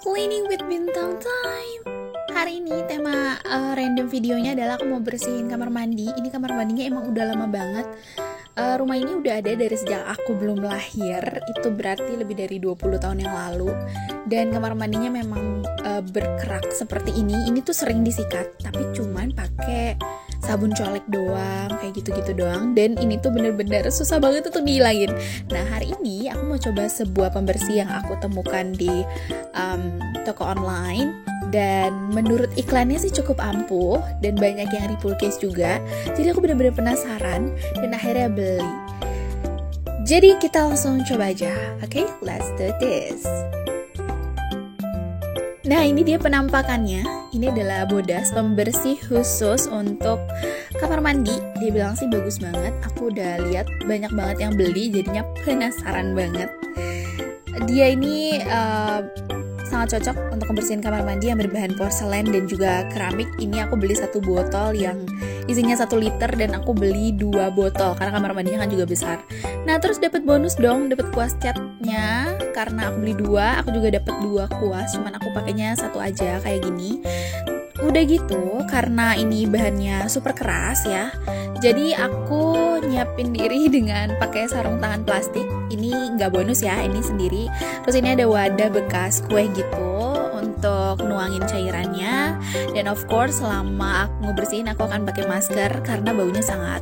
Cleaning with Bintang Time. Hari ini tema random videonya adalah aku mau bersihin kamar mandi. Ini kamar mandinya emang udah lama banget. Rumah ini udah ada dari sejak aku belum lahir. Itu berarti lebih dari 20 tahun yang lalu. Dan kamar mandinya memang berkerak seperti ini. Ini tuh sering disikat, tapi cuman pakai sabun colek doang, kayak gitu-gitu doang. Dan ini tuh bener-bener susah banget untuk dihilangin. Nah, hari ini aku mau coba sebuah pembersih yang aku temukan di toko online. Dan menurut iklannya sih cukup ampuh dan banyak yang refill case juga. Jadi aku bener-bener penasaran dan akhirnya beli. Jadi kita langsung coba aja. Oke, let's do this. Nah, ini dia penampakannya. Ini adalah bodas pembersih khusus untuk kamar mandi. Dia bilang sih bagus banget. Aku udah lihat banyak banget yang beli, jadinya penasaran banget. Dia ini sangat cocok untuk membersihin kamar mandi yang berbahan porselen dan juga keramik. Ini aku beli satu botol yang isinya 1 liter dan aku beli 2 botol karena kamar mandinya kan juga besar. Nah, terus dapat bonus dong, dapat kuas catnya. Karena aku beli 2, aku juga dapat 2 kuas, cuman aku pakainya 1 aja kayak gini. Udah gitu, karena ini bahannya super keras ya, jadi aku nyiapin diri dengan pakai sarung tangan plastik. Ini nggak bonus ya, ini sendiri. Terus ini ada wadah bekas kue gitu untuk nuangin cairannya. Dan of course selama aku ngebersihin aku akan pakai masker karena baunya sangat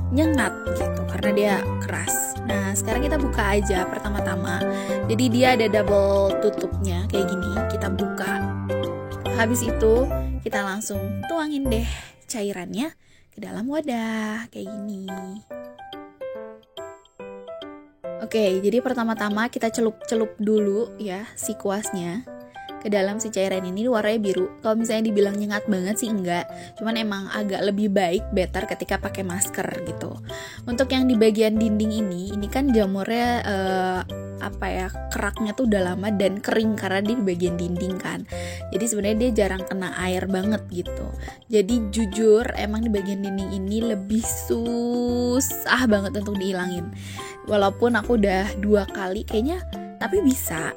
nyengat gitu, karena dia keras. Nah, sekarang kita buka aja pertama-tama. Jadi dia ada double tutupnya kayak gini, kita buka. Habis itu kita langsung tuangin deh cairannya ke dalam wadah kayak gini. Oke, jadi pertama-tama kita celup-celup dulu ya si kuasnya ke dalam si cairan ini. Warnanya biru. Kalau misalnya dibilang nyengat banget sih enggak, cuman emang agak lebih baik, better ketika pakai masker gitu. Untuk yang di bagian dinding ini kan jamurnya keraknya tuh udah lama dan kering karena dia di bagian dinding kan. Jadi sebenarnya dia jarang kena air banget gitu. Jadi jujur emang di bagian dinding ini lebih susah banget untuk dihilangin. Walaupun aku udah 2 kali kayaknya, tapi bisa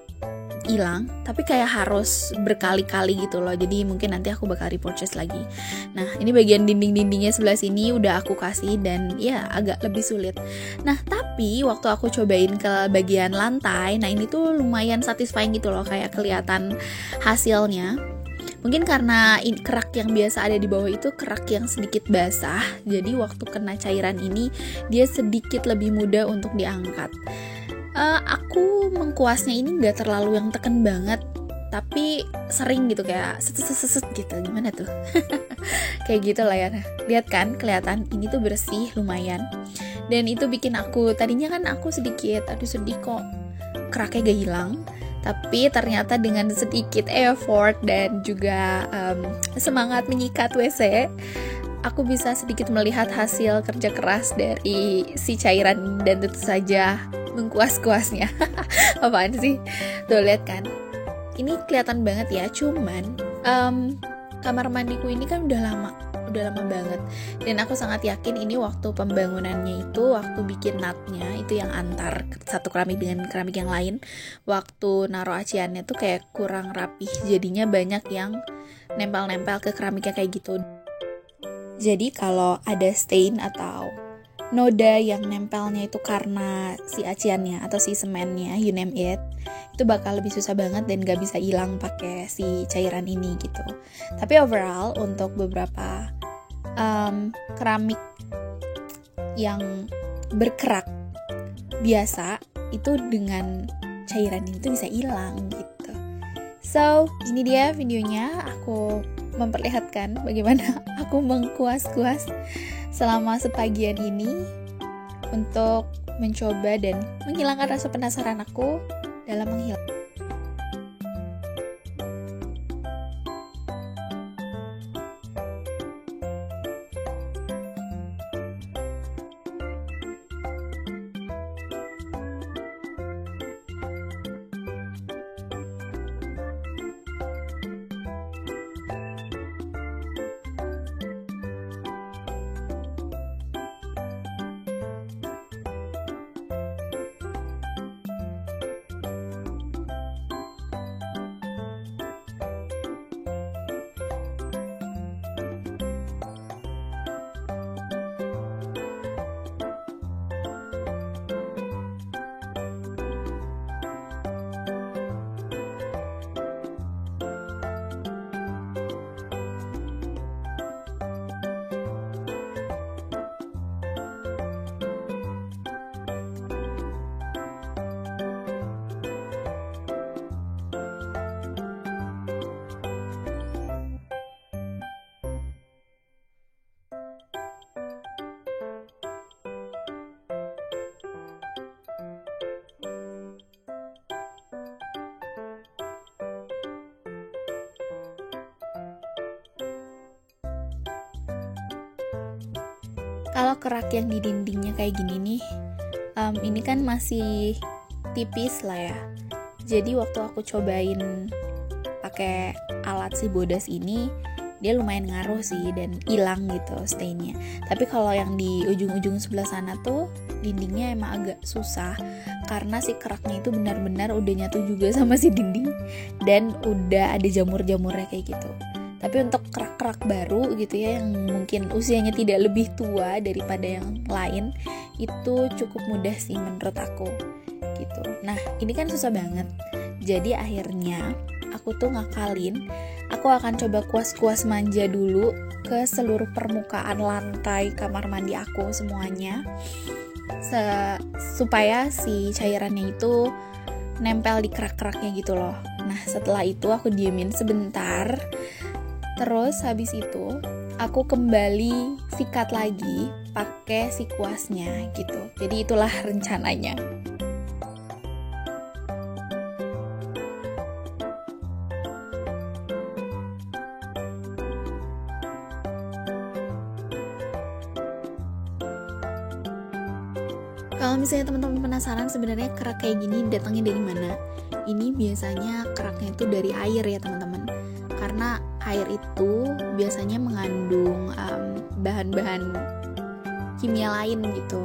hilang, tapi kayak harus berkali-kali gitu loh. Jadi mungkin nanti aku bakal repurchase lagi. Nah, ini bagian dinding-dindingnya sebelah sini udah aku kasih dan ya agak lebih sulit. Nah, tapi waktu aku cobain ke bagian lantai, nah ini tuh lumayan satisfying gitu loh, kayak kelihatan hasilnya. Mungkin karena kerak yang biasa ada di bawah itu kerak yang sedikit basah, jadi waktu kena cairan ini dia sedikit lebih mudah untuk diangkat. Aku mengkuasnya ini nggak terlalu yang teken banget, tapi sering gitu kayak set gitu, gimana tuh? Kayak gitu lah ya. Lihat kan, kelihatan ini tuh bersih lumayan. Dan itu bikin aku, tadinya kan aku sedikit, aduh sedih kok keraknya gak hilang. Tapi ternyata dengan sedikit effort dan juga semangat menyikat WC, aku bisa sedikit melihat hasil kerja keras dari si cairan dan tentu saja mengkuas-kuasnya. Apaan sih? Tuh lihat kan, ini kelihatan banget ya. Cuman kamar mandiku ini kan udah lama banget, dan aku sangat yakin ini waktu pembangunannya itu, waktu bikin natnya itu yang antar satu keramik dengan keramik yang lain, waktu naruh aciannya tuh kayak kurang rapih, jadinya banyak yang nempel-nempel ke keramiknya kayak gitu. Jadi kalau ada stain atau noda yang nempelnya itu karena si aciannya atau si semennya, you name it, itu bakal lebih susah banget dan gak bisa hilang pakai si cairan ini gitu. Tapi overall untuk beberapa keramik yang berkerak biasa itu dengan cairan itu bisa hilang gitu. So, ini dia videonya. Aku memperlihatkan bagaimana aku mengkuas-kuas selama sepagian ini untuk mencoba dan menghilangkan rasa penasaran aku dalam menghilangkan. Kalau kerak yang di dindingnya kayak gini nih, ini kan masih tipis lah ya. Jadi waktu aku cobain pakai alat si bodas ini, dia lumayan ngaruh sih dan hilang gitu stainnya. Tapi kalau yang di ujung-ujung sebelah sana tuh dindingnya emang agak susah karena si keraknya itu benar-benar udah nyatu juga sama si dinding dan udah ada jamur-jamurnya kayak gitu. Tapi untuk kerak-kerak baru gitu ya, yang mungkin usianya tidak lebih tua daripada yang lain, itu cukup mudah sih menurut aku gitu. Nah ini kan susah banget, jadi akhirnya aku tuh ngakalin, aku akan coba kuas-kuas manja dulu ke seluruh permukaan lantai kamar mandi aku semuanya, supaya si cairannya itu nempel di kerak-keraknya gitu loh. Nah setelah itu aku diemin sebentar. Terus habis itu aku kembali sikat lagi pakai si kuasnya gitu. Jadi itulah rencananya. Kalau misalnya teman-teman penasaran sebenarnya kerak kayak gini datangnya dari mana? Ini biasanya keraknya itu dari air ya teman-teman. Karena air itu biasanya mengandung bahan-bahan kimia lain gitu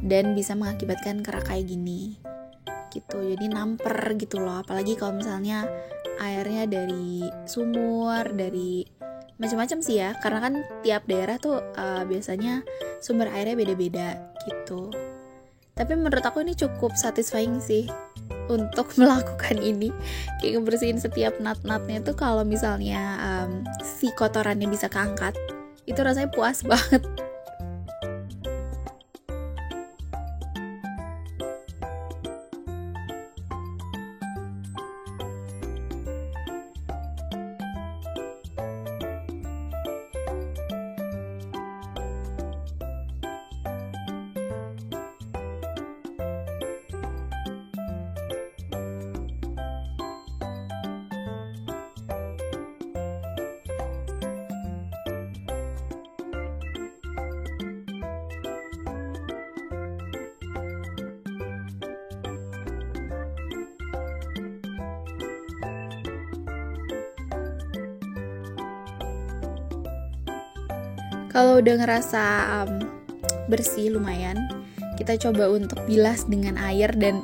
dan bisa mengakibatkan kerak kayak gini gitu. Jadi namper gitu loh, apalagi kalau misalnya airnya dari sumur, dari macam-macam sih ya, karena kan tiap daerah tuh biasanya sumber airnya beda-beda gitu. Tapi menurut aku ini cukup satisfying sih untuk melakukan ini, kayak ngebersihin setiap nat-natnya tuh. Kalau misalnya si kotorannya bisa keangkat, itu rasanya puas banget. Kalau udah ngerasa bersih lumayan, kita coba untuk bilas dengan air dan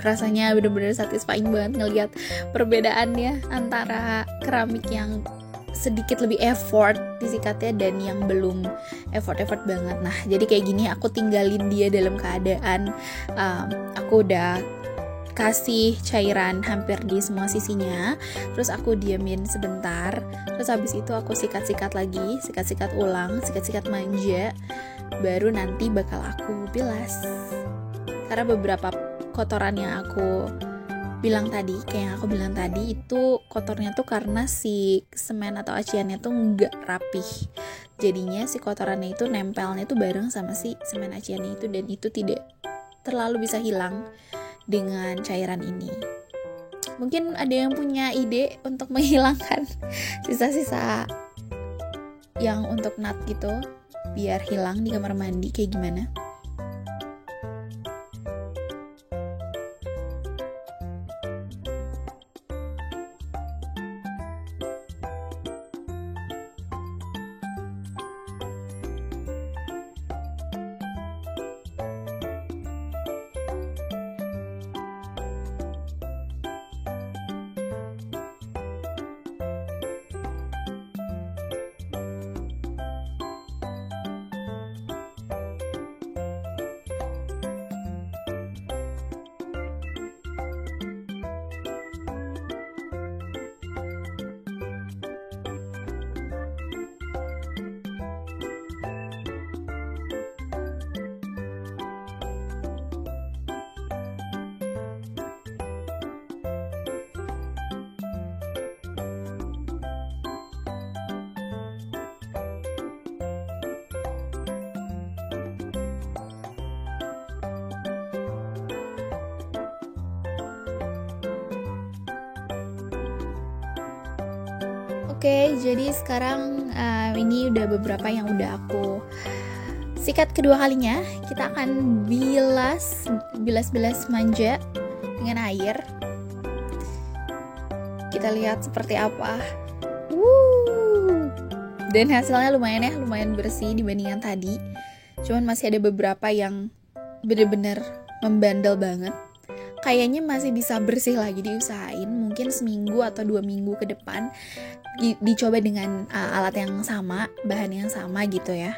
rasanya bener-bener satisfying banget ngelihat perbedaannya antara keramik yang sedikit lebih effort disikatnya dan yang belum effort banget. Nah jadi kayak gini aku tinggalin dia dalam keadaan aku udah kasih cairan hampir di semua sisinya, terus aku diamin sebentar, terus habis itu aku sikat-sikat lagi, sikat-sikat ulang, sikat-sikat manja, baru nanti bakal aku bilas. Karena beberapa kotoran yang aku bilang tadi, kayak yang aku bilang tadi, itu kotornya tuh karena si semen atau aciannya tuh nggak rapih, jadinya si kotorannya itu nempelnya tuh bareng sama si semen aciannya itu, dan itu tidak terlalu bisa hilang dengan cairan ini. Mungkin ada yang punya ide untuk menghilangkan sisa-sisa yang untuk nat gitu biar hilang di kamar mandi kayak gimana? Oke, jadi sekarang ini udah beberapa yang udah aku sikat kedua kalinya kita akan bilas manja dengan air. Kita lihat seperti apa. Dan hasilnya lumayan bersih dibanding yang tadi. Cuman masih ada beberapa yang bener-bener membandel banget. Kayaknya masih bisa bersih lagi, diusahain mungkin seminggu atau 2 minggu ke depan dicoba dengan alat yang sama, bahan yang sama gitu ya.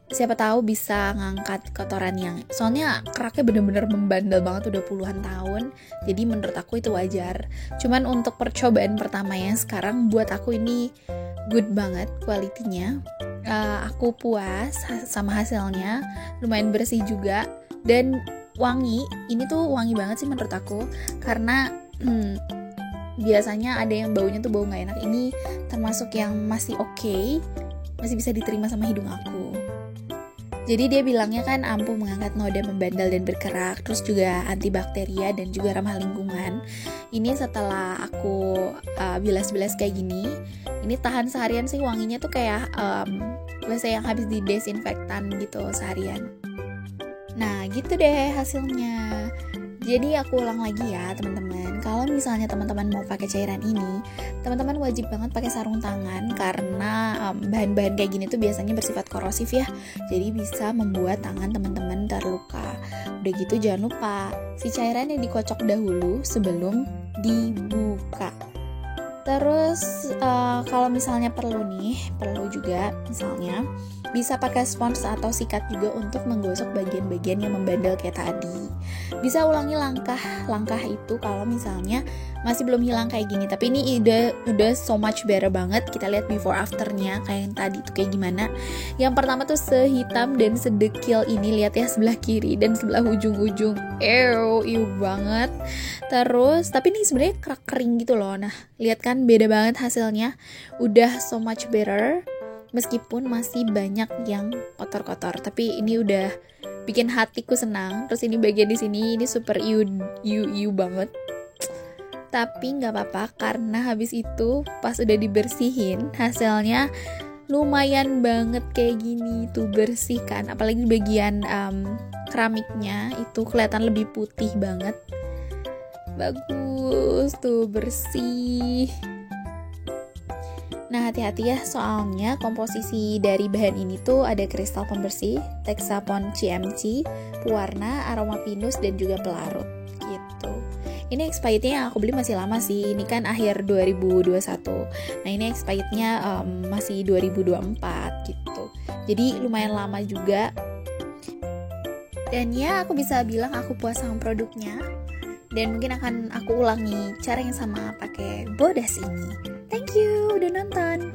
Siapa tahu bisa ngangkat kotoran yang, soalnya keraknya bener-bener membandel banget udah puluhan tahun. Jadi menurut aku itu wajar. Cuman untuk percobaan pertama yang sekarang buat aku ini good banget kualitinya. Aku puas sama hasilnya, lumayan bersih juga dan wangi. Ini tuh wangi banget sih menurut aku, karena biasanya ada yang baunya tuh bau nggak enak. Ini termasuk yang masih oke, masih bisa diterima sama hidung aku. Jadi dia bilangnya kan ampuh mengangkat noda membandel dan berkerak, terus juga antibakteria dan juga ramah lingkungan. Ini setelah aku bilas-bilas kayak gini, ini tahan seharian sih, wanginya tuh kayak biasa yang habis didesinfektan gitu seharian. Nah gitu deh hasilnya. Jadi aku ulang lagi ya teman-teman, kalau misalnya teman-teman mau pakai cairan ini, teman-teman wajib banget pakai sarung tangan, karena bahan-bahan kayak gini tuh biasanya bersifat korosif ya, jadi bisa membuat tangan teman-teman terluka. Udah gitu jangan lupa si cairannya dikocok dahulu sebelum dibuka. Terus kalau misalnya perlu juga misalnya bisa pakai spons atau sikat juga untuk menggosok bagian-bagian yang membandel kayak tadi. Bisa ulangi langkah itu kalau misalnya masih belum hilang kayak gini. Tapi ini udah so much better banget. Kita lihat before afternya kayak yang tadi tuh kayak gimana. Yang pertama tuh sehitam dan sedekil ini, lihat ya sebelah kiri dan sebelah ujung-ujung. Ew banget. Terus tapi ini sebenarnya kerak kering gitu loh. Nah, lihat kan beda banget hasilnya. Udah so much better. Meskipun masih banyak yang kotor-kotor, tapi ini udah bikin hatiku senang. Terus ini bagian di sini ini super you banget. Tapi nggak apa-apa karena habis itu pas udah dibersihin hasilnya lumayan banget kayak gini tuh, bersih kan. Apalagi bagian keramiknya itu kelihatan lebih putih banget. Bagus tuh, bersih. Nah hati-hati ya, soalnya komposisi dari bahan ini tuh ada kristal pembersih, Texapon CMC, pewarna, aroma pinus, dan juga pelarut gitu. Ini expirednya yang aku beli masih lama sih, ini kan akhir 2021. Nah ini expirednya masih 2024 gitu. Jadi lumayan lama juga. Dan ya aku bisa bilang aku puas sama produknya. Dan mungkin akan aku ulangi cara yang sama pakai Bodas ini. Thank you udah nonton.